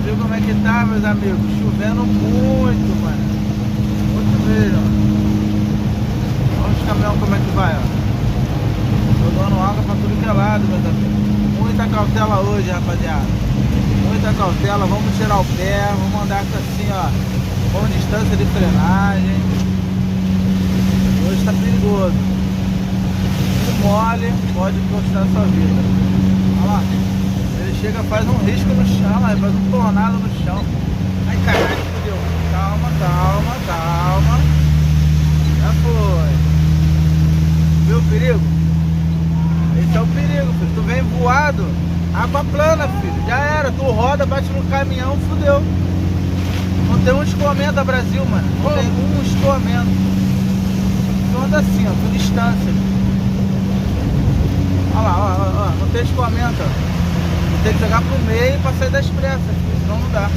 viu como é que tá, meus amigos? Chovendo muito, mano. Muito mesmo. Olha os caminhões como é que vai, ó. Tô dando água pra tudo que é lado, meus amigos. Muita cautela hoje, rapaziada. Muita cautela, vamos tirar o pé, vamos andar assim, ó, com distância de frenagem. Hoje tá perigoso. Se mole, pode encostar a sua vida. Olha lá. Ele chega, faz um risco no chão, faz um tornado no chão. Ai, caralho, fodeu. Calma, calma, calma. Já foi. Viu o perigo? Esse é o perigo, filho. Tu vem voado, água plana, filho. Já era. Tu roda, bate no caminhão, fodeu. Não tem um escoamento, Brasil, mano. Não tem um escoamento. Tu anda assim, ó, com distância. Olha lá, ó, ó. Não tem escoamento, ó. Tem que jogar pro meio pra sair da expressa, senão não dá.